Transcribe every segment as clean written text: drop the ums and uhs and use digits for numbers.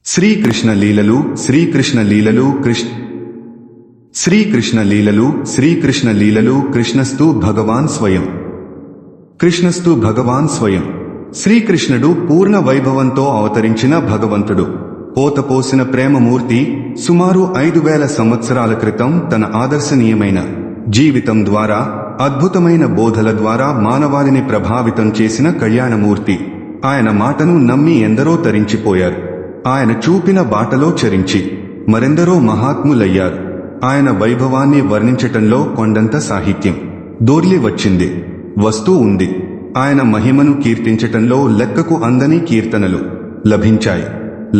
శ్రీకృష్ణ లీలలు శ్రీకృష్ణ లీలలు శ్రీకృష్ణ లీలలు శ్రీకృష్ణ లీలలు కృష్ణస్తు భగవాన్ స్వయం. కృష్ణస్తు భగవాన్ స్వయం. శ్రీకృష్ణుడు పూర్ణ వైభవంతో అవతరించిన భగవంతుడు. పోతపోసిన ప్రేమమూర్తి సుమారు 5000 సంవత్సరాల క్రితం తన ఆదర్శనీయమైన జీవితం ద్వారా, అద్భుతమైన బోధల ద్వారా మానవాళిని ప్రభావితం చేసిన కళ్యాణమూర్తి. ఆయన మాటను నమ్మి ఎందరో తరించిపోయారు. ఆయన చూపిన బాటలో చరించి మరెందరో మహాత్ములయ్యారు. ఆయన వైభవాన్ని వర్ణించటంలో కొండంత సాహిత్యం దోర్లి వచ్చింది, వస్తూ ఉంది. ఆయన మహిమను కీర్తించటంలో లెక్కకు అందని కీర్తనలు లభించాయి,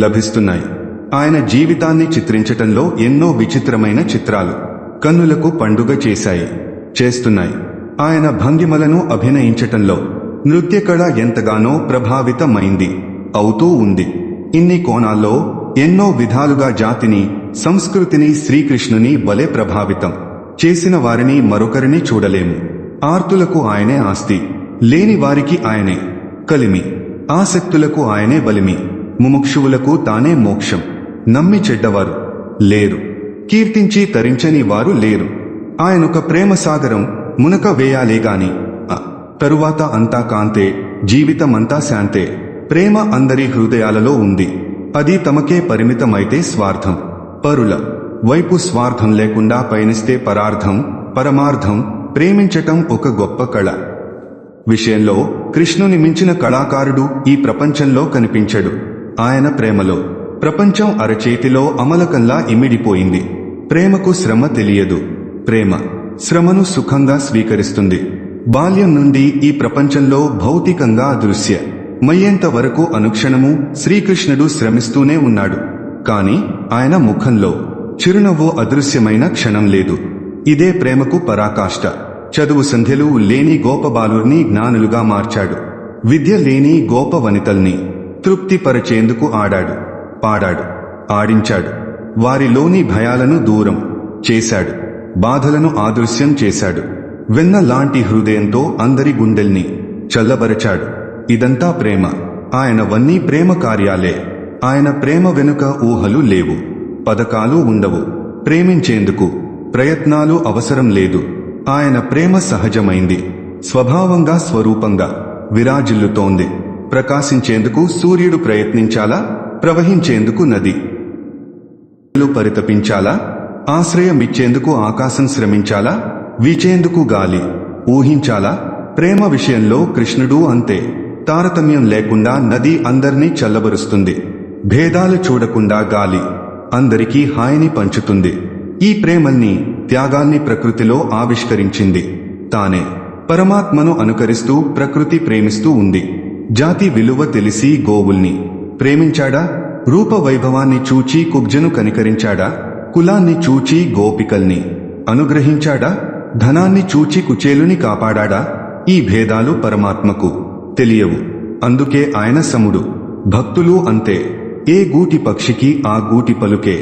లభిస్తున్నాయి. ఆయన జీవితాన్ని చిత్రించటంలో ఎన్నో విచిత్రమైన చిత్రాలు కన్నులకు పండుగ చేశాయి, చేస్తున్నాయి. ఆయన భంగిమలను అభినయించటంలో నృత్యకళ ఎంతగానో ప్రభావితమైంది, అవుతూ ఉంది. ఇన్ని కోణాల్లో ఎన్నో విధాలుగా జాతిని, సంస్కృతిని, శ్రీకృష్ణుని భలే ప్రభావితం చేసిన వారిని మరొకరిని చూడలేము. ఆర్తులకు ఆయనే ఆస్తి, లేని వారికి ఆయనే కలిమి, ఆసక్తులకు ఆయనే బలిమి, ముముక్షువులకు తానే మోక్షం. నమ్మి చెడ్డవారు లేరు, కీర్తించి తరించని వారు లేరు. ఆయనొక ప్రేమ సాగరం, మునక వేయాలేగాని తరువాత అంతా కాంతే, జీవితమంతా శాంతే. ప్రేమ అందరి హృదయాలలో ఉంది. అది తమకే పరిమితమైతే స్వార్థం, పరుల వైపు స్వార్థం లేకుండా పయనిస్తే పరార్థం, పరమార్థం. ప్రేమించటం ఒక గొప్ప కళ. విషయంలో కృష్ణుని మించిన కళాకారుడు ఈ ప్రపంచంలో కనిపించడు. ఆయన ప్రేమలో ప్రపంచం అరచేతిలో అమలకంలా ఇమిడిపోయింది. ప్రేమకు శ్రమ తెలియదు, ప్రేమ శ్రమను సుఖంగా స్వీకరిస్తుంది. బాల్యం నుండి ఈ ప్రపంచంలో భౌతికంగా అదృశ్య మయ్యేంత వరకు అనుక్షణము శ్రీకృష్ణుడు శ్రమిస్తూనే ఉన్నాడు. కాని ఆయన ముఖంలో చిరునవ్వు అదృశ్యమైన క్షణం లేదు. ఇదే ప్రేమకు పరాకాష్ట. చదువు సంధ్యలు లేని గోపబాలుర్ని జ్ఞానులుగా మార్చాడు. విద్య లేని గోప వనితల్ని తృప్తిపరచేందుకు ఆడాడు, పాడాడు, ఆడించాడు. వారిలోని భయాలను దూరం చేశాడు, బాధలను ఆదృశ్యం చేశాడు. వెన్న లాంటి హృదయంతో అందరి గుండెల్ని చల్లబరచాడు. ఇదంతా ప్రేమ. ఆయనవన్నీ ప్రేమ కార్యాలే. ఆయన ప్రేమ వెనుక ఊహలు లేవు, పథకాలు ఉండవు. ప్రేమించేందుకు ప్రయత్నాలు అవసరం లేదు. ఆయన ప్రేమ సహజమైంది, స్వభావంగా, స్వరూపంగా విరాజిల్లుతోంది. ప్రకాశించేందుకు సూర్యుడు ప్రయత్నించాలా? ప్రవహించేందుకు నది పరితపించాలా? ఆశ్రయమిచ్చేందుకు ఆకాశం శ్రమించాలా? వీచేందుకు గాలి ఊహించాలా? ప్రేమ విషయంలో కృష్ణుడు అంతే. తారతమ్యం లేకుండా నది అందర్నీ చల్లబరుస్తుంది. భేదాలు చూడకుండా గాలి అందరికీ హాయిని పంచుతుంది. ఈ ప్రేమల్ని, త్యాగాల్ని ప్రకృతిలో ఆవిష్కరించింది తానే. పరమాత్మను అనుకరిస్తూ ప్రకృతి ప్రేమిస్తూ ఉంది. జాతి విలువ తెలిసి గోవుల్ని ప్రేమించాడా? రూప వైభవాన్ని చూచి కుబ్జను కనికరించాడా? కులాన్ని చూచి గోపికల్ని అనుగ్రహించాడా? ధనాన్ని చూచి కుచేలుని కాపాడాడా? ఈ భేదాలు పరమాత్మకు తెలియవు. అందుకే ఆయన సముడు. భక్తులు అంతే. ఏ గూటి పక్షికి ఆ గూటి పలుకే.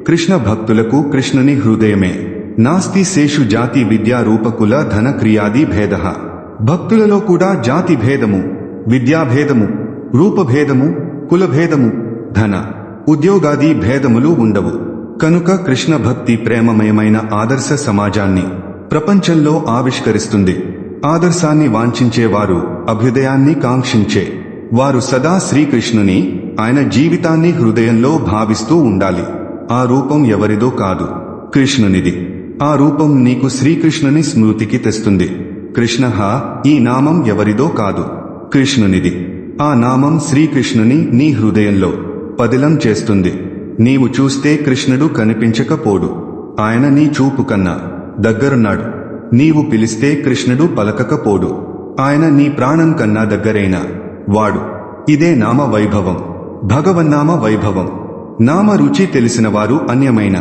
కృష్ణ భక్తులకు కృష్ణుని హృదయమే. నాస్తి శేషు జాతి విద్యా రూపకుల ధన క్రియాది భేద. భక్తులలో కూడా జాతి భేదము, విద్యాభేదము, రూపభేదము, కులభేదము, ధన ఉద్యోగాది భేదములు ఉండవు. కనుక కృష్ణ భక్తి ప్రేమమయమైన ఆదర్శ సమాజాన్ని ప్రపంచంలో ఆవిష్కరిస్తుంది. ఆదర్శాన్ని వాంఛించేవారు, అభ్యుదయాన్ని కాంక్షించే వారు సదా శ్రీకృష్ణుని, ఆయన జీవితాన్ని హృదయంలో భావిస్తూ ఉండాలి. ఆ రూపం ఎవరిదో కాదు, కృష్ణునిది. ఆ రూపం నీకు శ్రీకృష్ణుని స్మృతికి తెస్తుంది. కృష్ణః ఈ నామం ఎవరిదో కాదు, కృష్ణునిది. ఆ నామం శ్రీకృష్ణుని నీ హృదయంలో పదిలం చేస్తుంది. నీవు చూస్తే కృష్ణుడు కనిపించకపోడు. ఆయన నీ చూపు కన్నా దగ్గరున్నాడు. నీవు పిలిస్తే కృష్ణుడు పలకకపోడు. ఆయన నీ ప్రాణం కన్నా దగ్గరైన వాడు. ఇదే నామ వైభవం, భగవన్నామ వైభవం. నామ రుచి తెలిసిన వారు అన్యమైన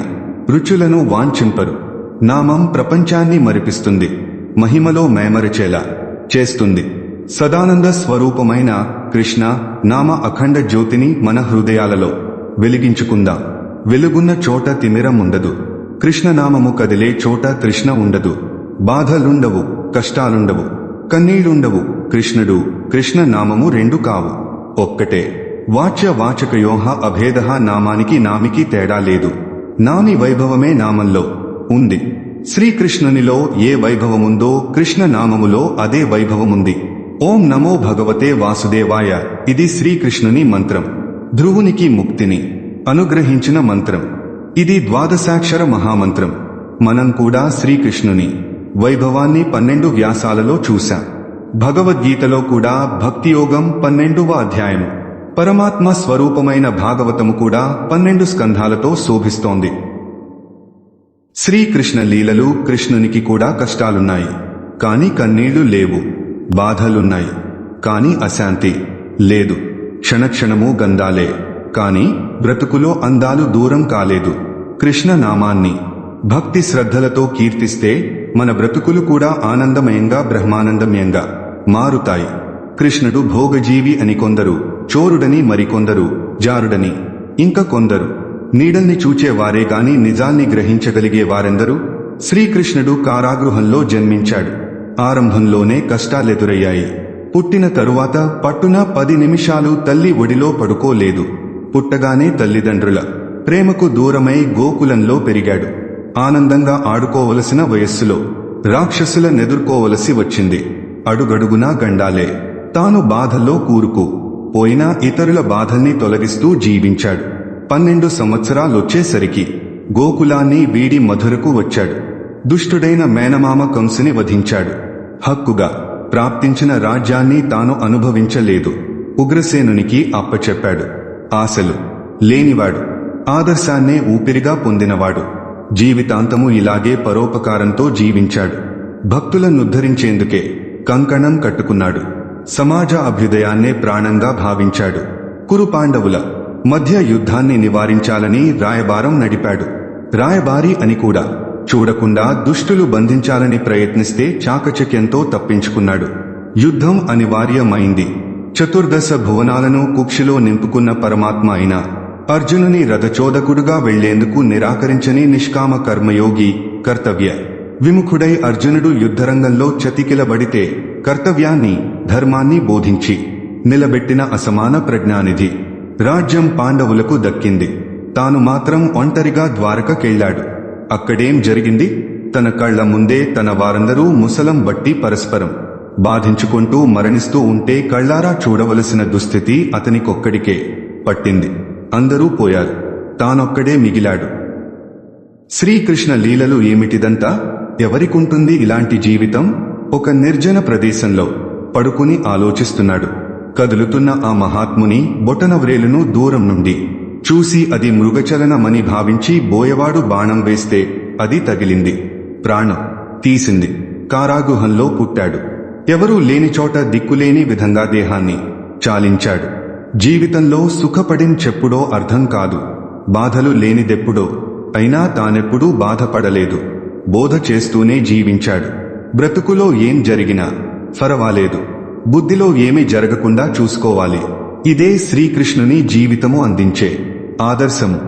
రుచులను వాంఛింపరు. నామం ప్రపంచాన్ని మరిపిస్తుంది, మహిమలో మైమరచేలా చేస్తుంది. సదానంద స్వరూపమైన కృష్ణ నామ అఖండ జ్యోతిని మన హృదయాలలో వెలిగించుకుందాం. వెలుగున్న చోట తిమిరం ఉండదు. కృష్ణనామము కదిలే చోట తృష్ణ ఉండదు. బాధలుండవు, కష్టాలుండవు, కన్నీళ్లుండవు. కృష్ణుడు, కృష్ణ నామము రెండు కావు, ఒక్కటే. వాచ్య వాచకయోహ అభేదః నామానికి నామికి తేడా లేదు. నామి వైభవమే నామంలో ఉంది. శ్రీకృష్ణునిలో ఏ వైభవముందో కృష్ణ నామములో అదే వైభవముంది. ఓం నమో భగవతే వాసుదేవాయ ఇది శ్రీకృష్ణుని మంత్రం. ధ్రువునికి ముక్తిని అనుగ్రహించిన మంత్రం. ఇది ద్వాదశాక్షర మహామంత్రం. మనం కూడా శ్రీకృష్ణుని వైభవాన్ని 12 వ్యాసాలలో చూశాం. భగవద్గీతలో కూడా భక్తియోగం 12వ అధ్యాయము. పరమాత్మ స్వరూపమైన భాగవతము కూడా 12 స్కంధాలతో శోభిస్తోంది. శ్రీకృష్ణ లీలలు. కృష్ణునికి కూడా కష్టాలున్నాయి, కాని కన్నీళ్లు లేవు. బాధలున్నాయి, కాని అశాంతి లేదు. క్షణక్షణము గంధాలే, కాని బ్రతుకులో అందాలు దూరం కాలేదు. కృష్ణ నామాన్ని భక్తి శ్రద్ధలతో కీర్తిస్తే మన బ్రతుకులు కూడా ఆనందమయంగా బ్రహ్మానందమయంగా మారుతాయి. కృష్ణుడు భోగజీవి అని కొందరు, చోరుడని మరికొందరు, జారుడని ఇంక కొందరు. నీడల్ని చూచేవారే గాని నిజాల్ని గ్రహించగలిగే వారెందరూ? శ్రీకృష్ణుడు కారాగృహంలో జన్మించాడు. ఆరంభంలోనే కష్టాలెదురయ్యాయి. పుట్టిన తరువాత పట్టున 10 నిమిషాలు తల్లి ఒడిలో పడుకోలేదు. పుట్టగానే తల్లిదండ్రుల ప్రేమకు దూరమై గోకులంలో పెరిగాడు. ఆనందంగా ఆడుకోవలసిన వయస్సులో రాక్షసులనెదుర్కోవలసి వచ్చింది. అడుగడుగునా గండాలే. తాను బాధల్లో కూరుకు పోయినా ఇతరుల బాధల్ని తొలగిస్తూ జీవించాడు. 12 సంవత్సరాలొచ్చేసరికి గోకులాన్ని వీడి మధురకు వచ్చాడు. దుష్టుడైన మేనమామ కంసుని వధించాడు. హక్కుగా ప్రాప్తించిన రాజ్యాన్ని తాను అనుభవించలేదు. ఉగ్రసేనునికి అప్పచెప్పాడు. ఆశలు లేనివాడు, ఆదర్శాన్నే ఊపిరిగా పొందినవాడు. జీవితాంతము ఇలాగే పరోపకారంతో జీవించాడు. భక్తులనుద్ధరించేందుకే కంకణం కట్టుకున్నాడు. సమాజ అభ్యుదయాన్నే ప్రాణంగా భావించాడు. కురు పాండవుల మధ్య యుద్ధాన్ని నివారించాలని రాయబారం నడిపాడు. రాయబారి అని కూడా చూడకుండా దుష్టులు బంధించాలని ప్రయత్నిస్తే చాకచక్యంతో తప్పించుకున్నాడు. యుద్ధం అనివార్యమైంది. 14 భువనాలను కుక్షిలో నింపుకున్న పరమాత్మ అయిన అర్జునుని రథచోదకుడుగా వెళ్లేందుకు నిరాకరించని నిష్కామ కర్మయోగి, కర్తవ్య విముఖుడై అర్జునుడు యుద్ధరంగంలో చతికిలబడితే కర్తవ్యాన్ని, ధర్మాన్ని బోధించి నిలబెట్టిన అసమాన ప్రజ్ఞానిధి. రాజ్యం పాండవులకు దక్కింది. తాను మాత్రం ఒంటరిగా ద్వారకకెళ్లాడు. అక్కడేం జరిగింది? తన కళ్ల ముందే తన వారందరూ ముసలం బట్టి పరస్పరం బాధించుకుంటూ మరణిస్తూ ఉంటే కళ్లారా చూడవలసిన దుస్థితి అతనికొక్కడికే పట్టింది. అందరూ పోయారు, తానొక్కడే మిగిలాడు. శ్రీకృష్ణ లీలలు ఏమిటిదంతా? ఎవరికుంటుంది ఇలాంటి జీవితం? ఒక నిర్జన ప్రదేశంలో పడుకుని ఆలోచిస్తున్నాడు. కదులుతున్న ఆ మహాత్ముని బొటనవ్రేలును దూరం నుండి చూసి అది మృగచలనమని భావించి బోయవాడు బాణం వేస్తే అది తగిలింది, ప్రాణం తీసింది. కారాగృహంలో పుట్టాడు. ఎవరూ లేని చోట దిక్కులేని విధంగా దేహాన్ని చాలించాడు. జీవితంలో సుఖపడిం చెప్పుడో అర్థం కాదు, బాధలు లేనిదెప్పుడో. అయినా తానెప్పుడూ బాధపడలేదు. బోధ చేస్తూనే జీవించాడు. బ్రతుకులో ఏం జరిగినా ఫరవాలేదు, బుద్ధిలో ఏమీ జరగకుండా చూసుకోవాలి. ఇదే శ్రీకృష్ణుని జీవితము అందించే ఆదర్శము.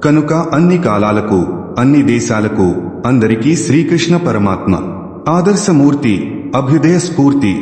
కనుక అన్ని కాలాలకు, అన్ని దేశాలకు, అందరికీ శ్రీకృష్ణ పరమాత్మ ఆదర్శమూర్తి, అభ్యుదయ స్ఫూర్తి.